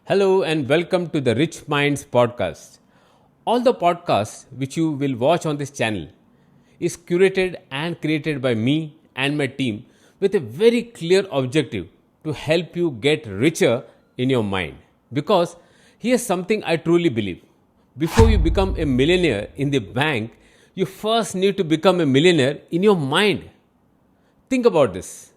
Hello and welcome to the Rich Minds podcast. All the podcasts which you will watch on this channel is curated and created by me and my team with a very clear objective to help you get richer in your mind. Because here's something I truly believe. Before you become a millionaire in the bank, you first need to become a millionaire in your mind. Think about this.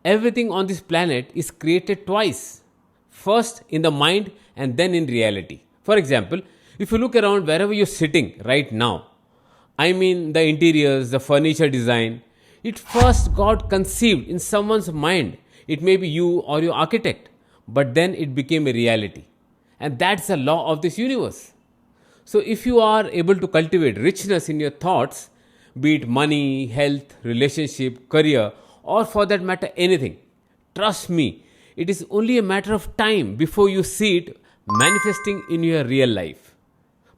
Everything on this planet is created twice, first in the mind and then in reality. For example, if you look around wherever you're sitting right now, I mean the interiors, the furniture design, it first got conceived in someone's mind. It may be you or your architect, but then it became a reality. And that's the law of this universe. So, if you are able to cultivate richness in your thoughts, be it money, health, relationship, career, or for that matter anything, trust me, it is only a matter of time before you see it manifesting in your real life.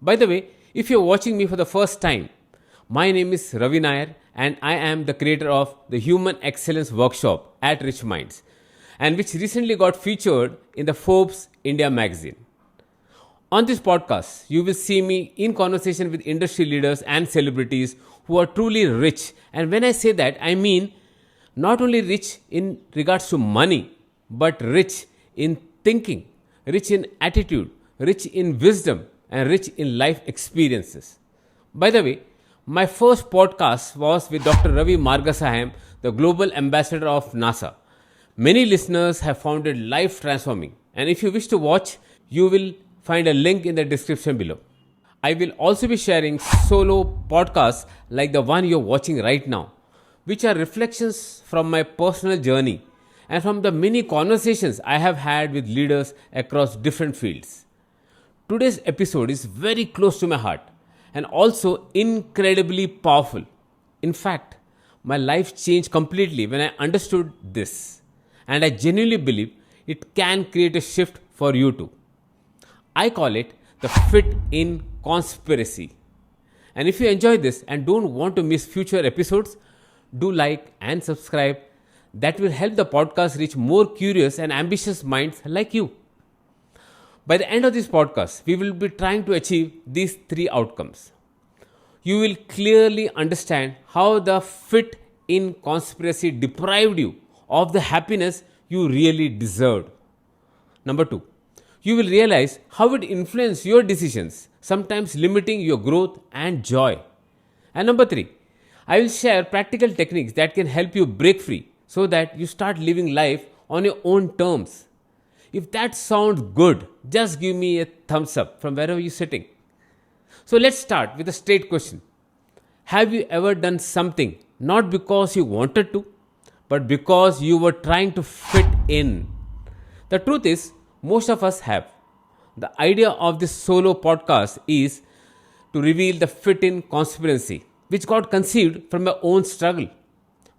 By the way, if you're watching me for the first time, my name is Ravi Nair and I am the creator of the Human Excellence Workshop at Rich Minds, and which recently got featured in the Forbes India magazine. On this podcast, you will see me in conversation with industry leaders and celebrities who are truly rich. And when I say that, I mean not only rich in regards to money, but rich in thinking, rich in attitude, rich in wisdom, and rich in life experiences. By the way, my first podcast was with Dr. Ravi Nair, the global ambassador of NASA. Many listeners have found it life transforming, and if you wish to watch, you will find a link in the description below. I will also be sharing solo podcasts like the one you're watching right now, which are reflections from my personal journey and from the many conversations I have had with leaders across different fields. Today's episode is very close to my heart and also incredibly powerful. In fact, my life changed completely when I understood this, and I genuinely believe it can create a shift for you too. I call it the fit in conspiracy. And if you enjoy this and don't want to miss future episodes, do like and subscribe. That will help the podcast reach more curious and ambitious minds like you. By the end of this podcast, we will be trying to achieve these three outcomes. You will clearly understand how the fit in conspiracy deprived you of the happiness you really deserved. Number two, you will realize how it influences your decisions, sometimes limiting your growth and joy. And number three, I will share practical techniques that can help you break free so that you start living life on your own terms. If that sounds good, just give me a thumbs up from wherever you're sitting. So let's start with a straight question. Have you ever done something not because you wanted to, but because you were trying to fit in? The truth is, most of us have. The idea of this solo podcast is to reveal the fit in conspiracy, which got conceived from my own struggle.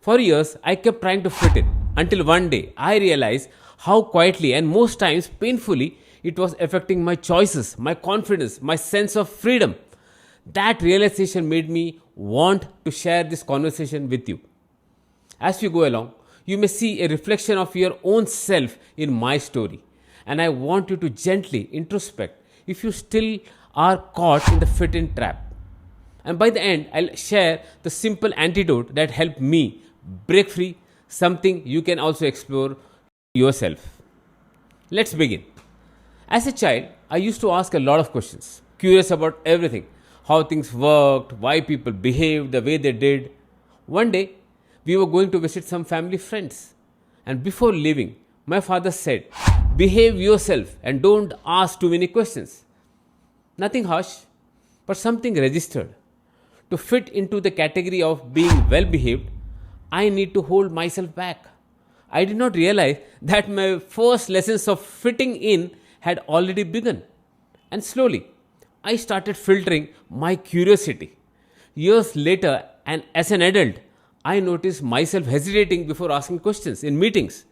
For years, I kept trying to fit in until one day I realized how quietly and most times painfully it was affecting my choices, my confidence, my sense of freedom. That realization made me want to share this conversation with you. As we go along, you may see a reflection of your own self in my story, and I want you to gently introspect if you still are caught in the fit in trap. And by the end, I'll share the simple antidote that helped me break free, something you can also explore yourself. Let's begin. As a child, I used to ask a lot of questions, curious about everything, how things worked, why people behaved the way they did. One day, we were going to visit some family friends, and before leaving, my father said, "Behave yourself and don't ask too many questions." Nothing harsh, but something registered. To fit into the category of being well behaved, I need to hold myself back. I did not realize that my first lessons of fitting in had already begun. And slowly, I started filtering my curiosity. Years later, and as an adult, I noticed myself hesitating before asking questions in meetings.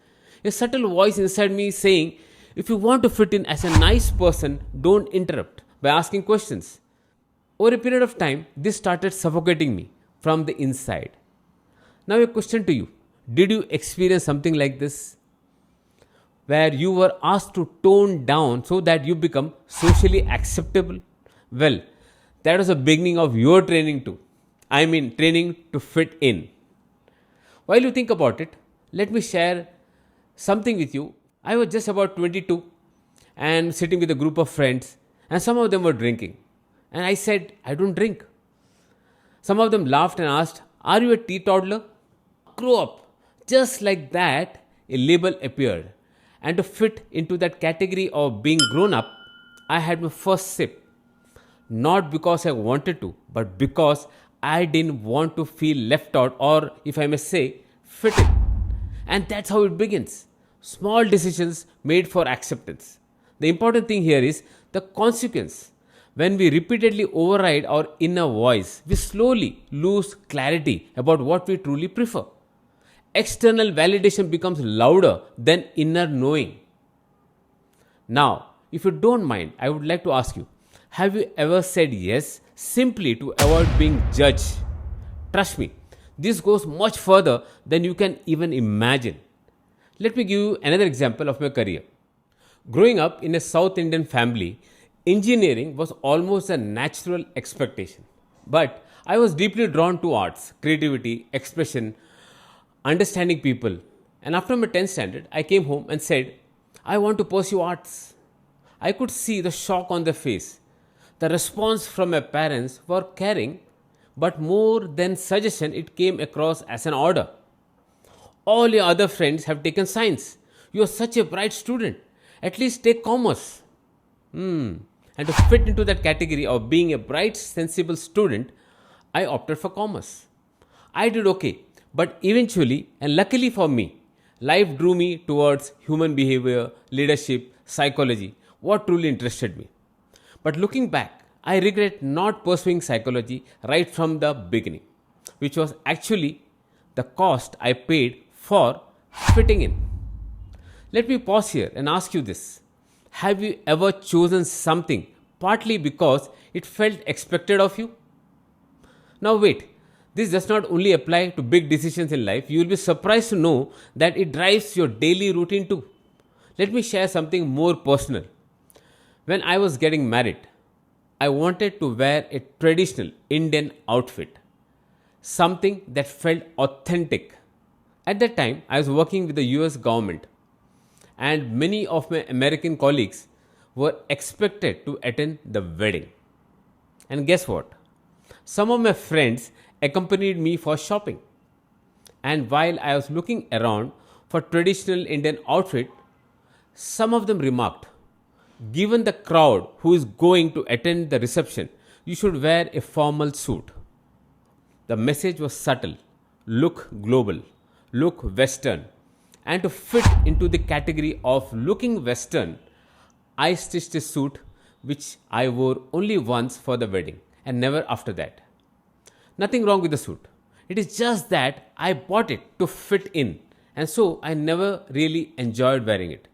A subtle voice inside me saying, if you want to fit in as a nice person, don't interrupt by asking questions. Over a period of time, this started suffocating me from the inside. Now, a question to you. Did you experience something like this? where you were asked to tone down so that you become socially acceptable? Well, that was the beginning of your training too. I mean, training to fit in. While you think about it, let me share something with you. I was just about 22 and sitting with a group of friends, and some of them were drinking. And I said, I don't drink. Some of them laughed and asked, are you a teetotaler? Grow up. Just like that, a label appeared. And to fit into that category of being grown up, I had my first sip. Not because I wanted to, but because I didn't want to feel left out, or if I may say, fit in. And that's how it begins. Small decisions made for acceptance. The important thing here is the consequence. When we repeatedly override our inner voice, we slowly lose clarity about what we truly prefer. External validation becomes louder than inner knowing. Now, if you don't mind, I would like to ask you, have you ever said yes simply to avoid being judged? Trust me, this goes much further than you can even imagine. Let me give you another example of my career. Growing up in a South Indian family, engineering was almost a natural expectation. But I was deeply drawn to arts, creativity, expression, understanding people. And after my 10th standard, I came home and said, I want to pursue arts. I could see the shock on their face. The response from my parents were caring, but more than suggestion, it came across as an order. All your other friends have taken science. You are such a bright student. At least take commerce. And to fit into that category of being a bright, sensible student, I opted for commerce. I did okay, but eventually, and luckily for me, life drew me towards human behavior, leadership, psychology, what truly interested me. But looking back, I regret not pursuing psychology right from the beginning, which was actually the cost I paid for fitting in. Let me pause here and ask you this. Have you ever chosen something partly because it felt expected of you? Now, wait, this does not only apply to big decisions in life, you will be surprised to know that it drives your daily routine too. Let me share something more personal. When I was getting married, I wanted to wear a traditional Indian outfit, something that felt authentic. At that time, I was working with the US government, and many of my American colleagues were expected to attend the wedding. And guess what? Some of my friends accompanied me for shopping. And while I was looking around for traditional Indian outfit, some of them remarked, given the crowd who is going to attend the reception, you should wear a formal suit. The message was subtle: look global, look Western. And to fit into the category of looking Western, I stitched a suit which I wore only once for the wedding and never after that. Nothing wrong with the suit. It is just that I bought it to fit in, and so I never really enjoyed wearing it.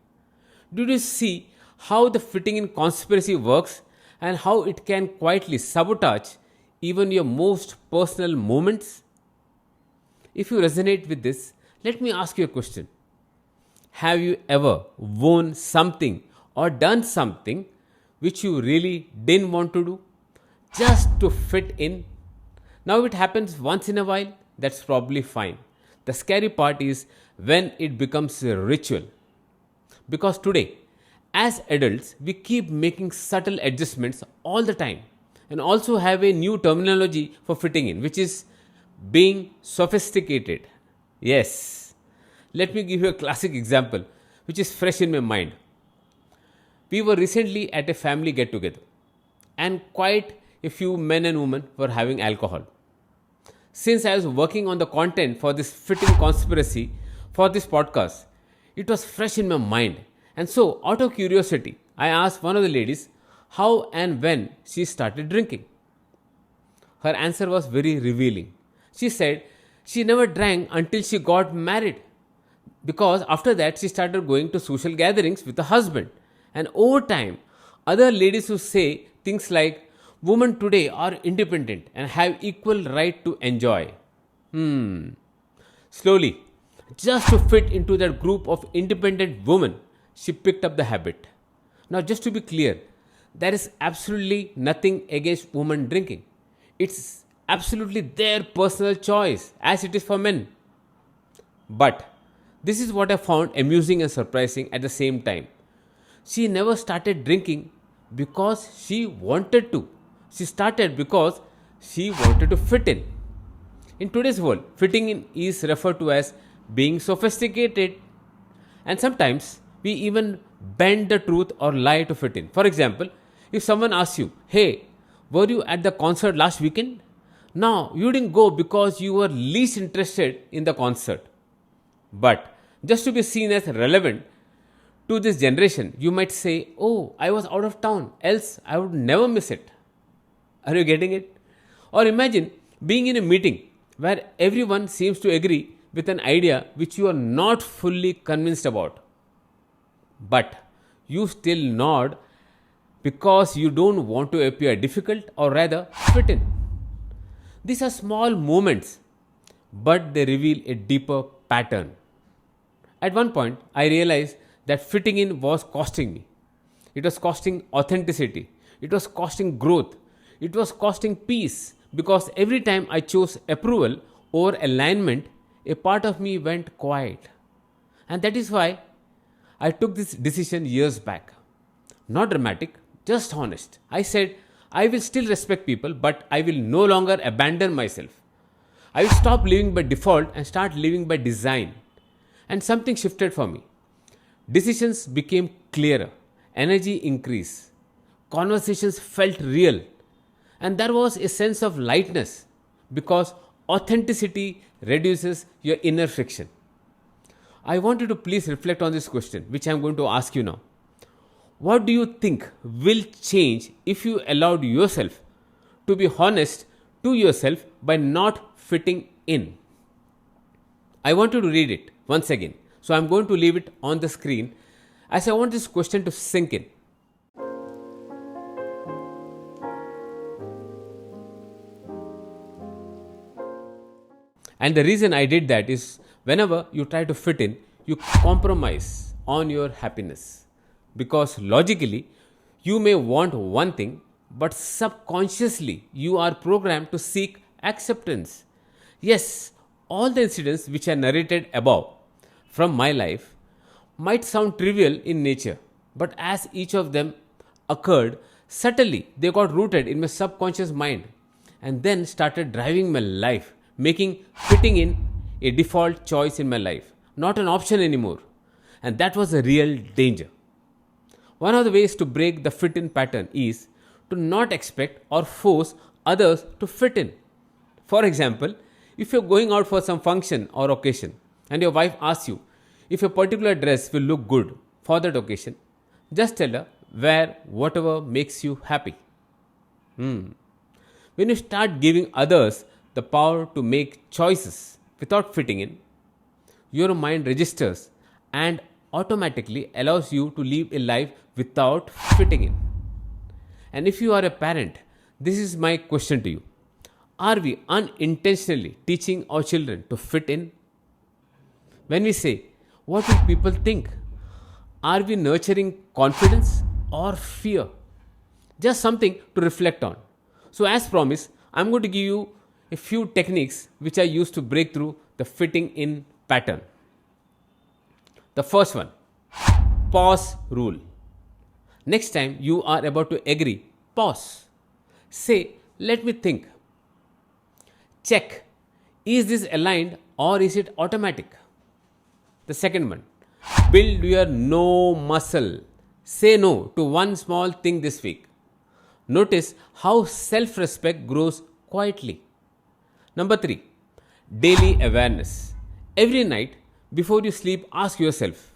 Did you see how the fitting in conspiracy works and how it can quietly sabotage even your most personal moments? If you resonate with this, let me ask you a question. Have you ever worn something or done something which you really didn't want to do just to fit in? Now, it happens once in a while, that's probably fine. The scary part is when it becomes a ritual. Because today, as adults, we keep making subtle adjustments all the time and also have a new terminology for fitting in, which is being sophisticated. Yes. Let me give you a classic example which is fresh in my mind. We were recently at a family get together, and quite a few men and women were having alcohol. Since I was working on the content for this fitting conspiracy for this podcast, it was fresh in my mind. And so, out of curiosity, I asked one of the ladies how and when she started drinking. Her answer was very revealing. She said she never drank until she got married, because after that she started going to social gatherings with her husband. And over time, other ladies who say things like, women today are independent and have equal right to enjoy. Slowly, just to fit into that group of independent women, she picked up the habit. Now, just to be clear, there is absolutely nothing against women drinking. It's absolutely their personal choice, as it is for men. But this is what I found amusing and surprising at the same time. She never started drinking because she wanted to. She started because she wanted to fit in. In today's world, fitting in is referred to as being sophisticated, and sometimes we even bend the truth or lie to fit in. For example, if someone asks you, "Hey, were you at the concert last weekend?" Now, you didn't go because you were least interested in the concert. But just to be seen as relevant to this generation, you might say, "Oh, I was out of town, else I would never miss it." Are you getting it? Or imagine being in a meeting where everyone seems to agree with an idea which you are not fully convinced about. But you still nod because you don't want to appear difficult or rather fit in. These are small moments, but they reveal a deeper pattern. At one point, I realized that fitting in was costing me. It was costing authenticity. It was costing growth. It was costing peace because every time I chose approval or alignment, a part of me went quiet. And that is why I took this decision years back. Not dramatic, just honest. I said, I will still respect people, but I will no longer abandon myself. I will stop living by default and start living by design. And something shifted for me. Decisions became clearer, energy increased, conversations felt real, and there was a sense of lightness because authenticity reduces your inner friction. I want you to please reflect on this question, which I am going to ask you now. What do you think will change if you allowed yourself to be honest to yourself by not fitting in? I want you to read it once again. So I'm going to leave it on the screen as I want this question to sink in. And the reason I did that is whenever you try to fit in, you compromise on your happiness. Because logically, you may want one thing, but subconsciously, you are programmed to seek acceptance. Yes, all the incidents which are narrated above from my life might sound trivial in nature, but as each of them occurred, subtly they got rooted in my subconscious mind and then started driving my life, making fitting in a default choice in my life, not an option anymore. And that was a real danger. One of the ways to break the fit in pattern is to not expect or force others to fit in. For example, if you're going out for some function or occasion and your wife asks you if a particular dress will look good for that occasion, just tell her wear whatever makes you happy. When you start giving others the power to make choices without fitting in, your mind registers and automatically allows you to live a life without fitting in. And if you are a parent, this is my question to you. Are we unintentionally teaching our children to fit in? When we say, what will people think? Are we nurturing confidence or fear? Just something to reflect on. So, as promised, I'm going to give you a few techniques which I use to break through the fitting in pattern. The first one, pause rule. Next time you are about to agree, pause. Say, let me think. Check, is this aligned or is it automatic? The second one, build your no muscle. Say no to one small thing this week. Notice how self respect grows quietly. Number 3, daily awareness. Every night before you sleep, ask yourself,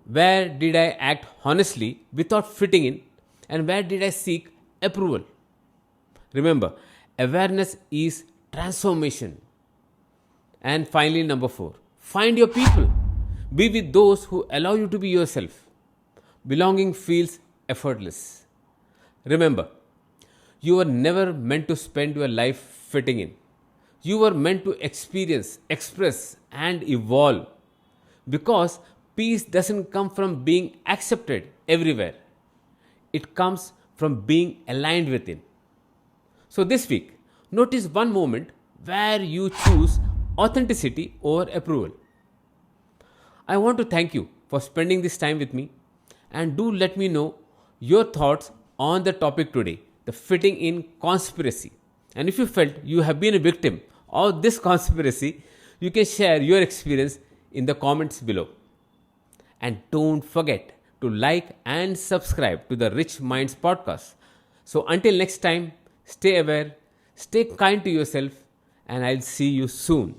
where did I act honestly without fitting in and where did I seek approval? Remember, awareness is transformation. And finally, number 4, find your people. Be with those who allow you to be yourself. Belonging feels effortless. Remember, you were never meant to spend your life fitting in. You were meant to experience, express, and evolve. Because Peace doesn't come from being accepted everywhere, it comes from being aligned within. So, this week, notice one moment where you choose authenticity over approval. I want to thank you for spending this time with me, and do let me know your thoughts on the topic today, the fitting in conspiracy. And if you felt you have been a victim of this conspiracy, you can share your experience in the comments below. And don't forget to like and subscribe to the Rich Minds podcast. So until next time, stay aware, stay kind to yourself, and I'll see you soon.